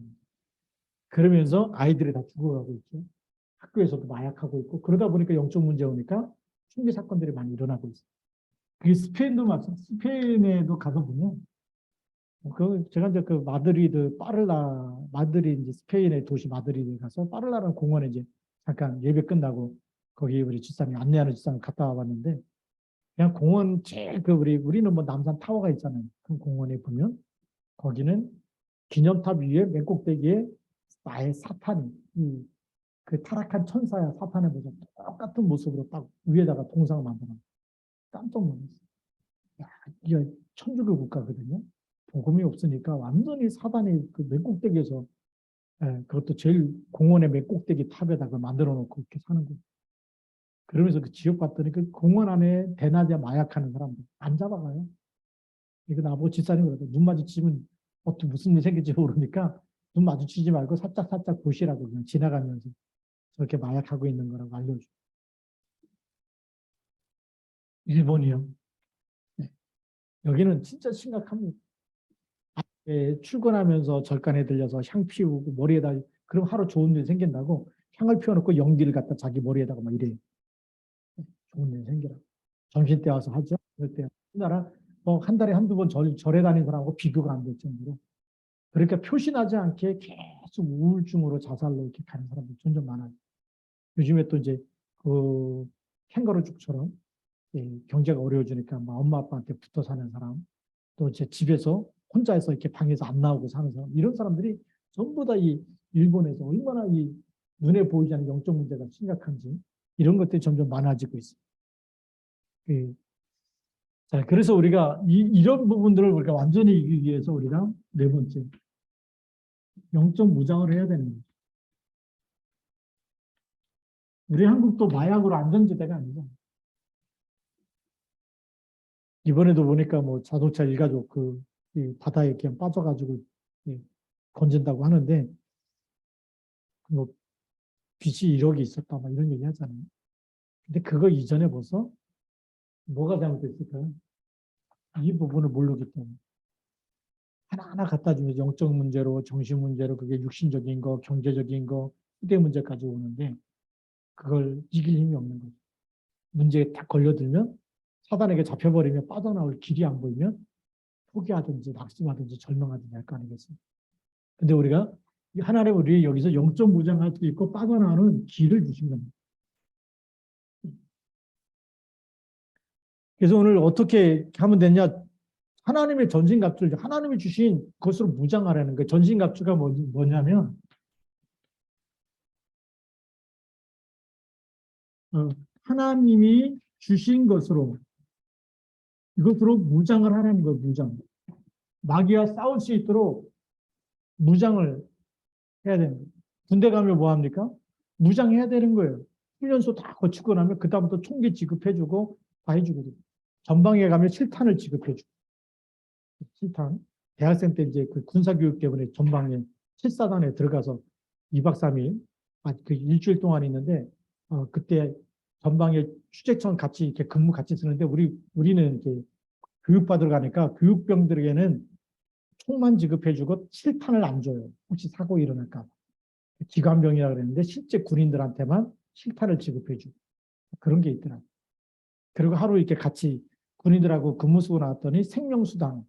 그러면서 아이들이 다 죽어가고 있죠. 학교에서도 마약하고 있고 그러다 보니까 영적 문제 오니까 총기 사건들이 많이 일어나고 있어요. 그게 스페인도 마찬가지. 스페인에도 가서 보면 제가 이제 그 마드리드 이제 스페인의 도시 마드리드에 가서 파를라라는 공원에 이제 잠깐 예배 끝나고 거기 우리 집사님 안내하는 집사님 갔다 와봤는데 그냥 공원 제일 우리는 뭐 남산 타워가 있잖아요. 그 공원에 보면 거기는 기념탑 위에 맨 꼭대기에 아예 사탄이 그 타락한 천사야 사탄의 모습 똑같은 모습으로 딱 위에다가 동상을 만들어 깜짝 놀랐어요. 야, 이게 천주교 국가거든요. 복음이 없으니까 완전히 사단이 그 맨 꼭대기에서 그것도 제일 공원의 맨 꼭대기 탑에다가 만들어 놓고 이렇게 사는 거예요. 그러면서 그 지역 봤더니 그 공원 안에 대낮에 마약하는 사람들 안 잡아가요. 이거 나보고 집사님 그러더라고요. 눈 마주치면 어떻게 무슨 일이 생길지 모르니까 눈 마주치지 말고 살짝 보시라고 그냥 지나가면서 저렇게 마약하고 있는 거라고 알려줘. 일본이요. 네. 여기는 진짜 심각합니다. 출근하면서 절간에 들려서 향 피우고 머리에다 그럼 하루 좋은 일 생긴다고 향을 피워놓고 연기를 갖다 자기 머리에다가 막 이래. 좋은 일 생기라. 점심 때 와서 하죠. 그때 우리나라 한 달에 한두 번 절에 다니는 사람하고 비교가 안 될 정도로. 그러니까 표시나지 않게 계속 우울증으로 자살로 이렇게 가는 사람들이 점점 많아요. 요즘에 또 이제 그 캥거루족처럼 경제가 어려워지니까 막 엄마 아빠한테 붙어 사는 사람, 또 제 집에서 혼자서 이렇게 방에서 안 나오고 사는 사람, 이런 사람들이 전부 다 이 일본에서 얼마나 이 눈에 보이지 않는 영적 문제가 심각한지 이런 것들이 점점 많아지고 있습니다. 자, 그래서 우리가 이런 부분들을 우리가 완전히 이기기 위해서 우리가 네 번째, 영적 무장을 해야 되는 거죠. 우리 한국도 마약으로 안전지대가 아니죠. 이번에도 보니까 뭐 자동차 일가족 이 바다에 그냥 빠져가지고 건진다고 하는데 뭐 빚이 1억이 있었다 막 이런 얘기 하잖아요. 근데 그거 이전에 벌써 뭐가 잘못됐을까요? 이 부분을 모르기 때문에 하나하나 갖다 주면서 영적 문제로 정신 문제로 그게 육신적인 거 경제적인 거 후대 문제까지 오는데 그걸 이길 힘이 없는 거죠. 문제에 딱 걸려들면 사단에게 잡혀버리면 빠져나올 길이 안 보이면 포기하든지 낙심하든지 절망하든지 할 거 아니겠습니까? 근데 우리가 하나님 우리 여기서 영적 무장할 수 있고 빠져나오는 길을 주신 겁니다. 그래서 오늘 어떻게 하면 되냐? 하나님의 전신갑주를 하나님이 주신 것으로 무장하라는 거예요. 전신갑주가 뭐냐면 하나님이 주신 것으로 이것으로 무장을 하라는 거예요. 무장. 마귀와 싸울 수 있도록 무장을 해야 되는 거예요. 군대 가면 뭐 합니까? 무장해야 되는 거예요. 훈련소 다 거치고 나면 그다음부터 총기 지급해주고 다 해주거든요. 전방에 가면 실탄을 지급해주고. 실탄. 대학생 때 이제 그 군사교육 때문에 전방에 7사단에 들어가서 2박 3일, 그 일주일 동안 있는데, 그때 전방에 취재청 같이 이렇게 근무 같이 쓰는데, 우리는 이렇게 교육받으러 가니까 교육병들에게는 총만 지급해주고 실탄을 안 줘요. 혹시 사고 일어날까 봐. 기관병이라 그랬는데, 실제 군인들한테만 실탄을 지급해주고. 그런 게 있더라고요. 그리고 하루 이렇게 같이 군인들하고 근무 쓰고 나왔더니 생명수당,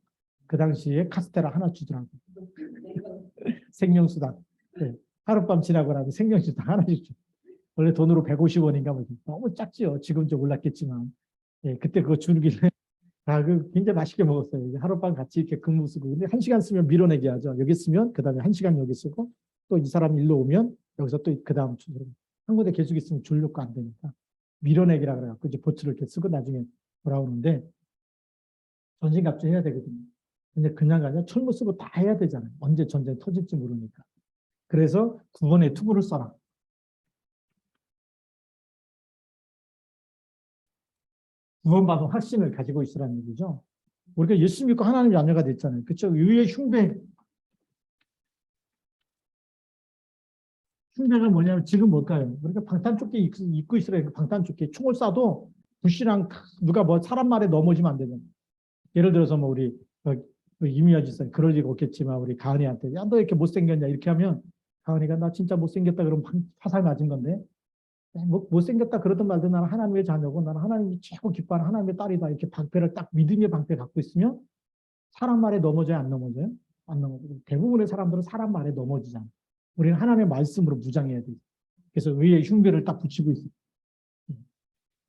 그 당시에 카스테라 하나 주더라고요. 생명수당. 네. 하룻밤 지나고 나면 생명수당 하나 주죠. 원래 돈으로 150원인가 뭐 너무 작지요. 지금 좀 올랐겠지만. 예, 그때 그거 주길래 굉장히 맛있게 먹었어요. 하룻밤 같이 이렇게 근무 쓰고. 근데 1시간 쓰면 밀어내기 하죠. 여기 쓰면 그 다음에 1시간 여기 쓰고 또 이 사람 일로 오면 여기서 또 그 다음 주로 한 군데 계속 있으면 졸려고 안 되니까 밀어내기라 그래갖고 이제 보츠를 이렇게 쓰고 나중에 돌아오는데 전신갑주 해야 되거든요. 근데 그냥 철모 쓰고 다 해야 되잖아요. 언제 전쟁이 터질지 모르니까. 그래서 9번에 투구를 써라. 9번 받은 확신을 가지고 있으라는 얘기죠. 우리가 예수 믿고 하나님 자녀가 됐잖아요. 그렇죠? 의의 흉배가 뭐냐면 지금 뭘까요? 우리가 방탄조끼 입고 있으라 방탄조끼 총을 쏴도 불씨랑 누가 뭐 사람 말에 넘어지면 안 되잖아요. 예를 들어서 뭐 우리 이미아 지사 그럴 리가 없겠지만 우리 가은이한테 야 너 이렇게 못생겼냐 이렇게 하면 가은이가 나 진짜 못생겼다 그러면 화살 맞은 건데 뭐 못생겼다 그러든 말든 나는 하나님의 자녀고 나는 하나님이 최고 기뻐하는 하나님의 딸이다 이렇게 방패를 딱 믿음의 방패 갖고 있으면 사람 말에 넘어져요 안 넘어져요? 안 넘어져요. 대부분의 사람들은 사람 말에 넘어지잖아요. 우리는 하나님의 말씀으로 무장해야 돼요. 그래서 의의 흉배를 딱 붙이고 있어요.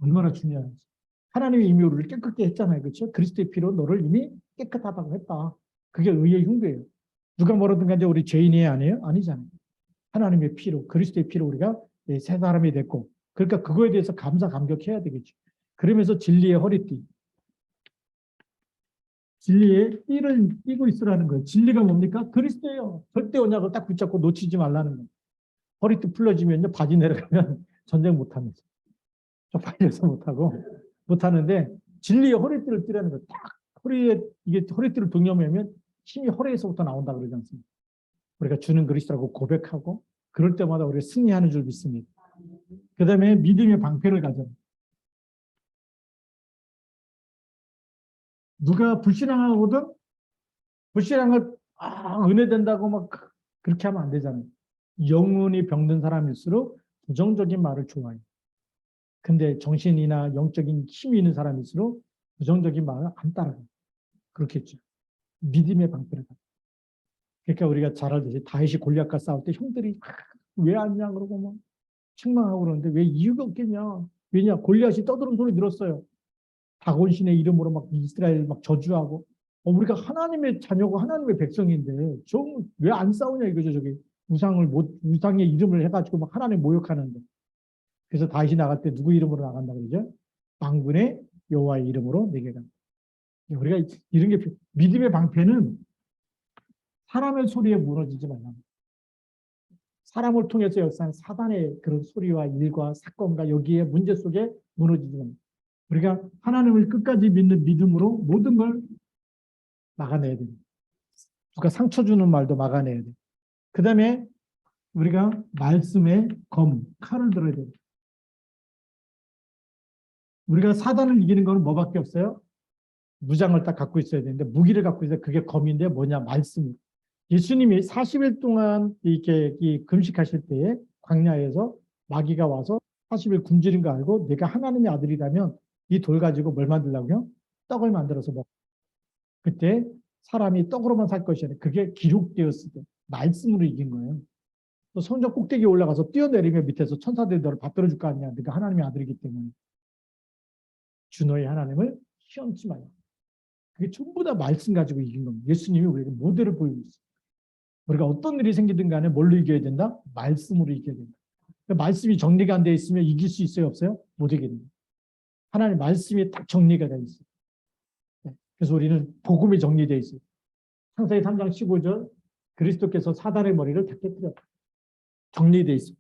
얼마나 중요한지. 하나님이 이미 우리를 깨끗게 했잖아요. 그렇죠? 그리스도의 피로 너를 이미 깨끗하다고 했다. 그게 의의 흉배예요. 누가 뭐라든 간에 우리 죄인이에요? 아니에요? 아니잖아요. 하나님의 피로, 그리스도의 피로 우리가 새 사람이 됐고 그러니까 그거에 대해서 감격해야 되겠죠. 그러면서 진리의 허리띠. 진리의 띠를 띠고 있으라는 거예요. 진리가 뭡니까? 그리스도예요. 절대 언약을 딱 붙잡고 놓치지 말라는 거예요. 허리띠 풀러지면요. 바지 내려가면 전쟁 못합니다. 쪽팔려서 못하는데 진리의 허리띠를 띠라는 거예요. 딱 이게 허리띠를 동여매면 힘이 허리에서부터 나온다 그러지 않습니까? 우리가 주는 그리스도라고 고백하고 그럴 때마다 우리가 승리하는 줄 믿습니다. 그 다음에 믿음의 방패를 가져. 누가 불신앙하거든 불신앙을 은혜 된다고 막 그렇게 하면 안 되잖아요. 영혼이 병든 사람일수록 부정적인 말을 좋아해요. 근데 정신이나 영적인 힘이 있는 사람일수록 부정적인 말을 안 따라가요. 그렇겠죠. 믿음의 방패를 가요. 그러니까 우리가 잘 알듯이 다윗이 골리앗과 싸울 때 형들이 왜 안냐 그러고 뭐 책망하고 그러는데 왜 이유가 없겠냐. 왜냐 골리앗이 떠드는 소리 들었어요. 다곤 신의 이름으로 막 이스라엘 막 저주하고 우리가 하나님의 자녀고 하나님의 백성인데 저 왜 안 싸우냐 이거죠. 저기 우상의 이름을 해가지고 막 하나님 모욕하는데 그래서 다윗이 나갈 때 누구 이름으로 나간다 그러죠? 만군의 여호와의 이름으로 내게 간다. 우리가 이런 게 믿음의 방패는 사람의 소리에 무너지지 말라. 사람을 통해서 역사한 사단의 그런 소리와 일과 사건과 여기에 문제 속에 무너지지 말라. 우리가 하나님을 끝까지 믿는 믿음으로 모든 걸 막아내야 됩니다. 누가 상처 주는 말도 막아내야 돼. 그 다음에 우리가 말씀에 칼을 들어야 돼요. 우리가 사단을 이기는 거는 뭐밖에 없어요? 무장을 딱 갖고 있어야 되는데 무기를 갖고 있어야 그게 검인데 뭐냐? 말씀. 예수님이 40일 동안 이렇게 금식하실 때에 광야에서 마귀가 와서 40일 굶주린 거 알고 내가 하나님의 아들이라면 이 돌 가지고 뭘 만들려고요? 떡을 만들어서 먹고 그때 사람이 떡으로만 살 것이 아니라 그게 기록되었을 때 말씀으로 이긴 거예요. 또 성전 꼭대기에 올라가서 뛰어내리며 밑에서 천사들이 너를 받들어 줄 거 아니야. 네가 하나님의 아들이기 때문에. 주 너의 하나님을 시험치 마라. 그게 전부 다 말씀 가지고 이긴 겁니다. 예수님이 우리에게 모델을 보이고 있어요. 우리가 어떤 일이 생기든 간에 뭘로 이겨야 된다? 말씀으로 이겨야 된다. 그러니까 말씀이 정리가 안 돼 있으면 이길 수 있어요? 없어요? 못 이기는 거예요. 하나님 말씀이 딱 정리가 돼 있어요. 그래서 우리는 복음이 정리되어 있어요. 창세기 3장 15절 그리스도께서 사단의 머리를 다 깨뜨렸다. 정리되어 있어요.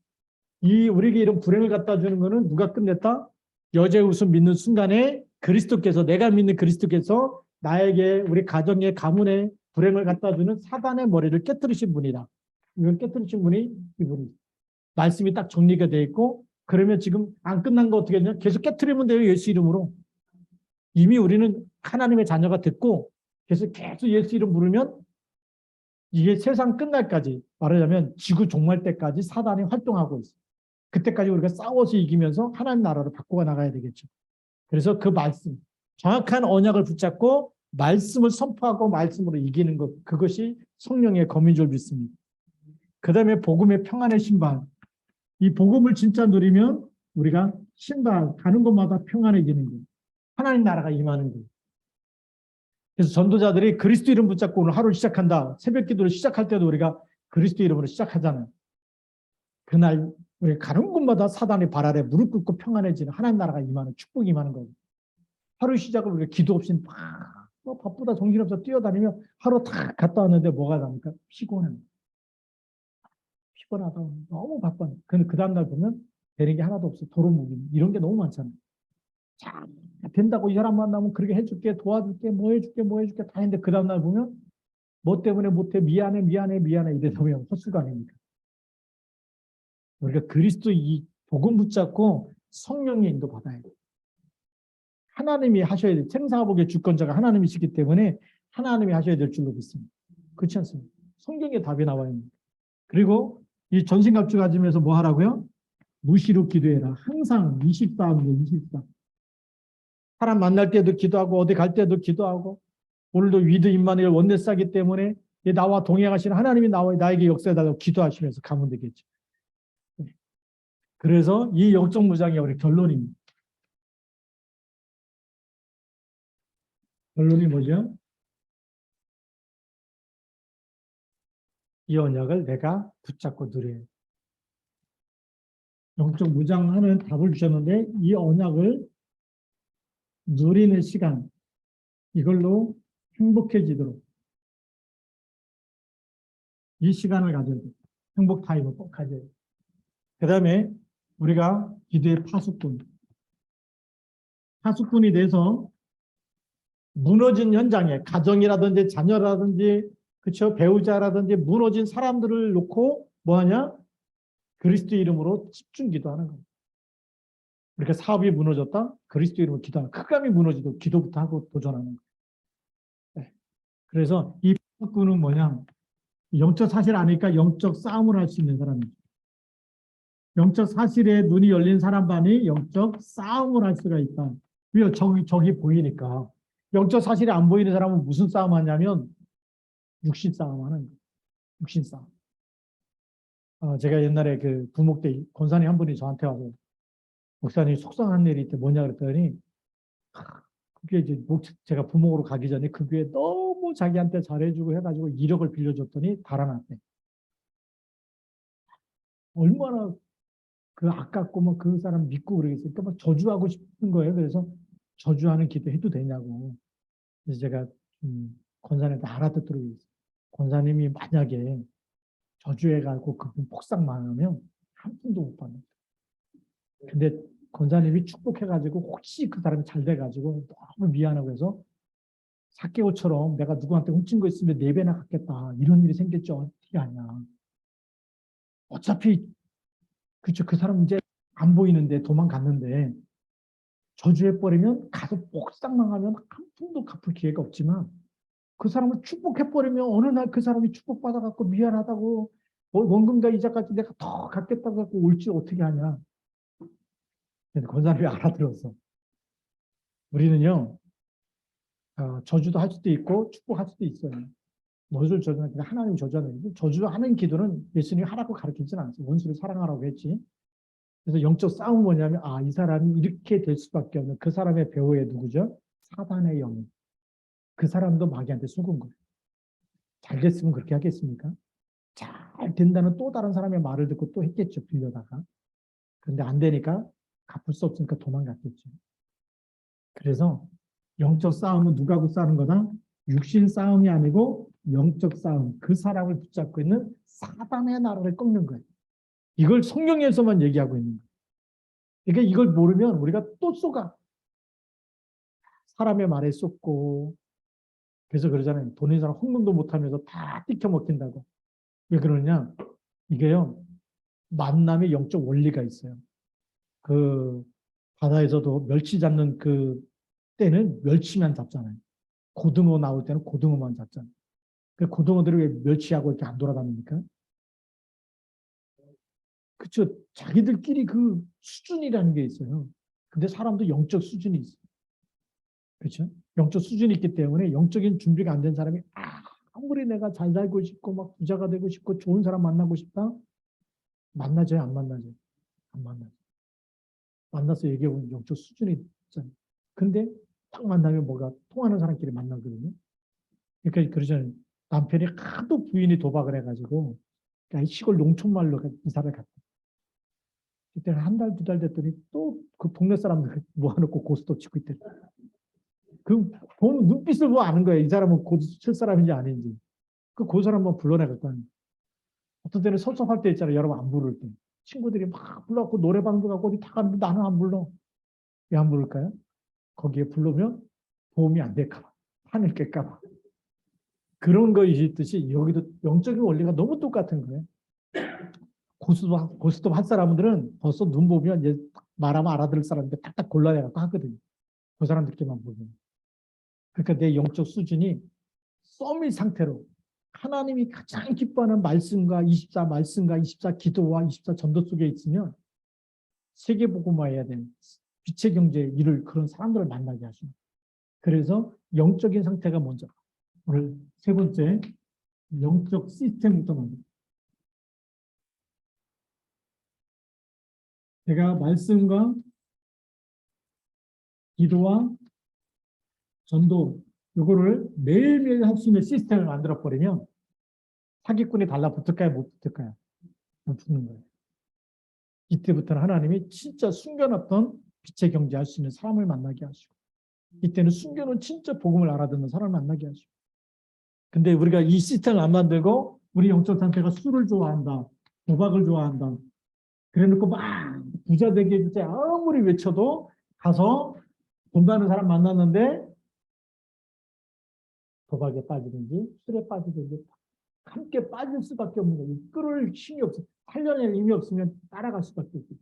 우리에게 이런 불행을 갖다 주는 것은 누가 끝냈다? 여제우스 믿는 순간에 그리스도께서 내가 믿는 그리스도께서 나에게 우리 가정의 가문의 불행을 갖다 주는 사단의 머리를 깨뜨리신 분이다. 이걸 깨뜨리신 분이 이분이 말씀이 딱 정리가 되어 있고 그러면 지금 안 끝난 거 어떻게 했냐? 계속 깨뜨리면 돼요. 예수 이름으로. 이미 우리는 하나님의 자녀가 됐고 계속 예수 이름 부르면 이게 세상 끝날까지 말하자면 지구 종말 때까지 사단이 활동하고 있어요. 그때까지 우리가 싸워서 이기면서 하나님 나라로 바꿔 나가야 되겠죠. 그래서 그 말씀, 정확한 언약을 붙잡고 말씀을 선포하고 말씀으로 이기는 것, 그것이 성령의 검인 줄 믿습니다. 그 다음에 복음의 평안의 신발. 이 복음을 진짜 누리면 우리가 신발 가는 곳마다 평안해지는 거예요. 하나님 나라가 임하는 거예요. 그래서 전도자들이 그리스도 이름 붙잡고 오늘 하루를 시작한다. 새벽 기도를 시작할 때도 우리가 그리스도 이름으로 시작하잖아요. 그날 우리 가는 곳마다 사단의 발 아래 무릎 꿇고 평안해지는 하나님 나라가 임하는 축복이 임하는 거예요. 하루 시작을 우리가 기도 없이 막 바쁘다 정신없어 뛰어다니며 하루 다 갔다 왔는데 뭐가 납니까? 피곤합니다. 피곤하다. 너무 바빠. 근데 그 다음날 보면 되는 게 하나도 없어. 도루묵이 이런 게 너무 많잖아요. 자, 된다고 이 사람 만나면 그렇게 해줄게, 도와줄게, 뭐 해줄게 다 했는데 그 다음날 보면 뭐 때문에 못해, 미안해 이래서 보면 헛수가 아닙니까? 우리가 그리스도 이 복음 붙잡고 성령의 인도 받아야 돼요. 하나님이 하셔야 돼요. 생사복의 주권자가 하나님이시기 때문에 하나님이 하셔야 될 줄로 믿습니다. 그렇지 않습니까? 성경에 답이 나와요. 그리고 이 전신갑주 가지면서 뭐 하라고요? 무시로 기도해라. 항상 24입니다. 24. 사람 만날 때도 기도하고 어디 갈 때도 기도하고 오늘도 위드 임마누엘 원내사기 때문에 나와 동행하시는 하나님이 나에게 역사해달라고 기도하시면서 가면 되겠죠. 그래서 이 영적 무장이 우리 결론입니다. 결론이 뭐죠? 이 언약을 내가 붙잡고 누려요. 영적 무장하는 답을 주셨는데 이 언약을 누리는 시간 이걸로 행복해지도록 이 시간을 가져야 돼요. 행복 타임을 꼭 가져야 돼요. 그 다음에 우리가 기도의 파수꾼이 돼서 무너진 현장에 가정이라든지 자녀라든지 그렇죠 배우자라든지 무너진 사람들을 놓고 뭐하냐? 그리스도 이름으로 집중 기도하는 겁니다. 우리가 사업이 무너졌다? 그리스도 이름으로 기도하는 크감이 무너지도 기도부터 하고 도전하는 거예요. 네. 그래서 이 파수꾼은 뭐냐? 영적 사실 아니까 영적 싸움을 할 수 있는 사람이죠. 영적 사실에 눈이 열린 사람만이 영적 싸움을 할 수가 있다. 왜요? 저기 보이니까. 영적 사실이 안 보이는 사람은 무슨 싸움 하냐면 육신 싸움 하는 거예요. 육신 싸움. 제가 옛날에 그 부목 때 권사님 한 분이 저한테 와서 목사님 속상한 일이 있대 뭐냐 그랬더니 그게 이제 제가 부목으로 가기 전에 그 교회 너무 자기한테 잘해주고 해가지고 이력을 빌려줬더니 달아났대. 얼마나 그 아깝고 뭐 그 사람 믿고 그러겠어요. 그러니까 막 저주하고 싶은 거예요. 그래서 저주하는 기도 해도 되냐고. 그래서 제가 권사님한테 알아듣도록 했어요. 권사님이 만약에 저주해가지고 그분 폭삭 망하면 한 푼도 못 받는 거예요. 근데 권사님이 축복해가지고 혹시 그 사람이 잘 돼가지고 너무 미안하고 해서 사개오처럼 내가 누구한테 훔친 거 있으면 4배나 갚겠다. 이런 일이 생겼죠. 어떻게 하냐. 어차피 그쵸. 그 사람 이제 안 보이는데 도망갔는데 저주해버리면 가서 폭삭 망하면 한 푼도 갚을 기회가 없지만 그 사람을 축복해버리면 어느 날 그 사람이 축복받아갖고 미안하다고 원금과 이자까지 내가 더 갚겠다고 해서 올지 어떻게 하냐. 권사님이 알아들었어. 우리는요, 저주도 할 수도 있고 축복할 수도 있어요. 무엇을 저주하는 게 하나님 저주하는 거지. 저주하는 기도는 예수님이 하라고 가르치지는 않았어요. 원수를 사랑하라고 했지. 그래서 영적 싸움은 뭐냐면 이 사람이 이렇게 될 수밖에 없는 그 사람의 배후에 누구죠? 사단의 영이. 그 사람도 마귀한테 속은 거예요. 잘 됐으면 그렇게 하겠습니까? 잘 된다는 또 다른 사람의 말을 듣고 또 했겠죠. 빌려다가. 그런데 안 되니까 갚을 수 없으니까 도망갔겠죠. 그래서 영적 싸움은 누가하고 싸우는 거다? 육신 싸움이 아니고 영적 싸움. 그 사람을 붙잡고 있는 사단의 나라를 꺾는 거예요. 이걸 성경에서만 얘기하고 있는 거예요. 그러니까 이걸 모르면 우리가 또 속아. 사람의 말에 쏟고 그래서 그러잖아요. 돈 있는 사람 헌금도 못하면서 다 띠켜 먹힌다고. 왜 그러냐? 이게요. 만남의 영적 원리가 있어요. 그 바다에서도 멸치 잡는 그 때는 멸치만 잡잖아요. 고등어 나올 때는 고등어만 잡잖아요. 그 고등어들이 왜 멸치하고 이렇게 안 돌아다닙니까? 그렇죠. 자기들끼리 그 수준이라는 게 있어요. 근데 사람도 영적 수준이 있어요. 그렇죠? 영적 수준이 있기 때문에 영적인 준비가 안 된 사람이 아무리 내가 잘 살고 싶고 막 부자가 되고 싶고 좋은 사람 만나고 싶다. 만나져요? 안 만나져요? 안 만나죠. 만나서 얘기해보면 영적 수준이 있잖아요. 근데 딱 만나면 뭐가 통하는 사람끼리 만나거든요. 그러니까 그러잖아요. 남편이 하도 부인이 도박을 해가지고 시골 농촌말로 이사를 갔다. 그때는 한 달, 2달 됐더니 또 그 동네 사람들 모아놓고 고스톱 치고 있대. 그 보면 눈빛을 보고 아는 거예요. 이 사람은 고수 칠 사람인지 아닌지. 그 사람 한번 불러내갈 거 아니에요. 어떤 때는 섭섭할 때 있잖아요. 여러분 안 부를 때. 친구들이 막 불러갖고 노래방도 가고 어디 다 가는데 나는 안 불러. 왜 안 부를까요? 거기에 부르면 도움이 안 될까 봐. 판을 깰까 봐. 그런 것이 있듯이 여기도 영적인 원리가 너무 똑같은 거예요. 고스톱 한 사람들은 벌써 눈 보면 이제 말하면 알아들을 사람인데 딱딱 골라내갖고 하거든요. 그 사람들끼리만 보면. 그러니까 내 영적 수준이 썸일 상태로 하나님이 가장 기뻐하는 말씀과 24 말씀과 24 기도와 24 전도 속에 있으면 세계복음화해야 되는 빛의 경제에 이룰 그런 사람들을 만나게 하십니다. 그래서 영적인 상태가 먼저. 오늘 세 번째 영적 시스템부터 만듭니다. 제가 말씀과 기도와 전도 요거를 매일매일 할 수 있는 시스템을 만들어 버리면 사기꾼이 달라붙을까요? 못 붙을까요? 못 붙는 거예요. 이때부터는 하나님이 진짜 숨겨놨던 빛의 경제 할 수 있는 사람을 만나게 하시고 이때는 숨겨놓은 진짜 복음을 알아듣는 사람을 만나게 하시고 근데 우리가 이 시스템을 안 만들고 우리 영적 상태가 술을 좋아한다. 도박을 좋아한다. 그래놓고 막 부자 되게 해주세요. 아무리 외쳐도 가서 돈 받는 사람 만났는데 도박에 빠지든지 술에 빠지든지 함께 빠질 수밖에 없는 거예요. 끌을 힘이 없어. 8년의 힘이 없으면 따라갈 수밖에 없어요.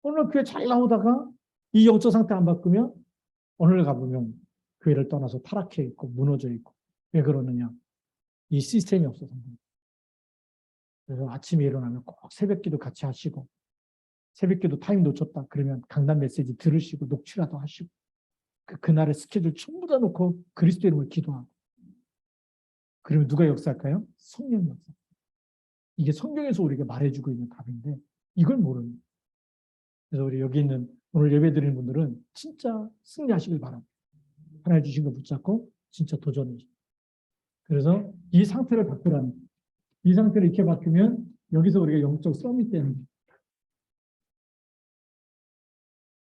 오늘 교회 잘 나오다가 이 영적 상태 안 바꾸면 오늘 가보면 교회를 떠나서 타락해 있고 무너져 있고 왜 그러느냐? 이 시스템이 없어서. 그래서 아침에 일어나면 꼭 새벽기도 같이 하시고 새벽기도 타임 놓쳤다. 그러면 강단 메시지 들으시고 녹취라도 하시고 그날의 스케줄 전부 다 놓고 그리스도 이름을 기도하고 그러면 누가 역사할까요? 성령 역사. 이게 성경에서 우리에게 말해주고 있는 답인데 이걸 모르는 거예요. 그래서 우리 여기 있는 오늘 예배 드리는 분들은 진짜 승리하시길 바랍니다. 하나님 주신 거 붙잡고 진짜 도전해. 그래서 이 상태를 바꾸라는 거예요. 이 상태를 이렇게 바꾸면 여기서 우리가 영적 썸이 되는 거예요.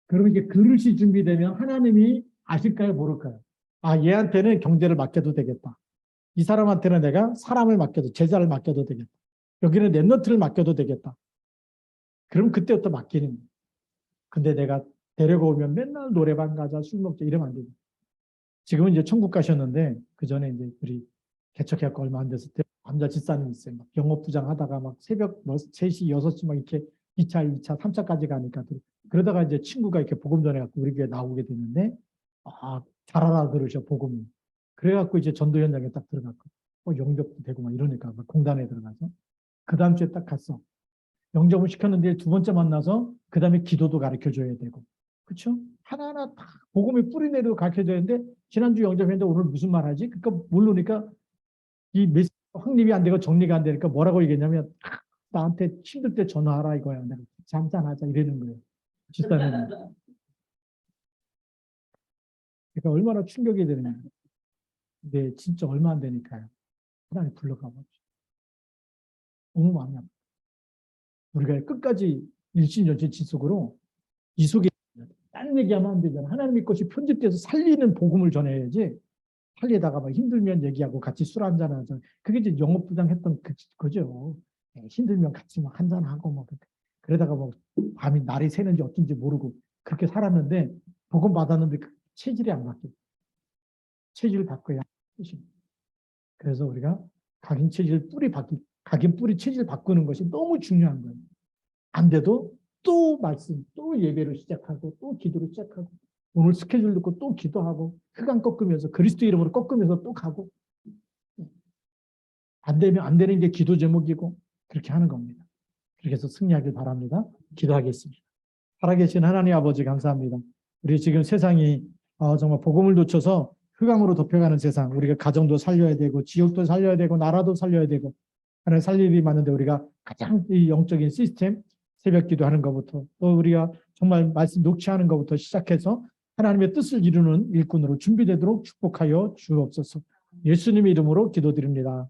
그러면 이게 그릇이 준비되면 하나님이 아실까요? 모를까요? 아, 얘한테는 경제를 맡겨도 되겠다. 이 사람한테는 내가 사람을 맡겨도, 제자를 맡겨도 되겠다. 여기는 랩너트를 맡겨도 되겠다. 그럼 그때부터 맡기는 거예요. 근데 내가 데리고 오면 맨날 노래방 가자, 술 먹자 이러면 안 되죠. 지금은 이제 천국 가셨는데 그 전에 이제 우리 개척해갖고 얼마 안 됐을 때 남자 집사님 있어요. 막 영업부장 하다가 막 새벽 뭐 3시, 6시 막 이렇게 2차, 2차, 3차까지 가니까 그러다가 이제 친구가 이렇게 복음 전해갖고 우리 교회 나오게 됐는데 아, 잘 알아들으셔, 복음을. 그래갖고 이제 전도 현장에 딱 들어갔고 영접도 되고 막 이러니까 막 공단에 들어가서 그 다음 주에 딱 갔어. 영접을 시켰는데 두 번째 만나서 그 다음에 기도도 가르쳐줘야 되고 그렇죠? 하나하나 다 복음의 뿌리 내리고 가르쳐줘야 되는데 지난주 영접했는데 오늘 무슨 말 하지? 그러니까 모르니까 이 메시지 확립이 안 되고 정리가 안 되니까 뭐라고 얘기했냐면 나한테 힘들 때 전화하라 이거야. 내가 잠잠하자 이러는 거예요. 집사님. 그러니까 얼마나 충격이 되느냐. 근데 진짜 얼마 안 되니까요. 하나님 불러가보죠. 너무 마음이 아파. 우리가 끝까지 일신전체 지속으로 이 속에 딴 얘기하면 안 되잖아. 하나님의 것이 편집돼서 살리는 복음을 전해야지. 살리다가 막 힘들면 얘기하고 같이 술 한잔 하자. 그게 이제 영업부장 했던 그죠. 힘들면 같이 막 한잔하고 뭐 그러다가 뭐 밤이 날이 새는지 어쩐지 모르고 그렇게 살았는데 복음 받았는데 그 체질이 안 바뀌어. 체질을 바꿔야 뜻입니다. 그래서 우리가 각인 체질 각인 뿌리 체질 바꾸는 것이 너무 중요한 거예요. 안 돼도 또 말씀, 또 예배를 시작하고 또 기도를 시작하고 오늘 스케줄 듣고 또 기도하고 흑암 꺾으면서 그리스도 이름으로 꺾으면서 또 가고 안 되면 안 되는 게 기도 제목이고 그렇게 하는 겁니다. 그렇게 해서 승리하길 바랍니다. 기도하겠습니다. 살아계신 하나님 아버지 감사합니다. 우리 지금 세상이 정말 복음을 놓쳐서 흑암으로 덮여가는 세상, 우리가 가정도 살려야 되고 지역도 살려야 되고 나라도 살려야 되고 하나님 살 일이 많은데 우리가 가장 이 영적인 시스템 새벽 기도하는 것부터 또 우리가 정말 말씀 녹취하는 것부터 시작해서 하나님의 뜻을 이루는 일꾼으로 준비되도록 축복하여 주옵소서. 예수님의 이름으로 기도드립니다.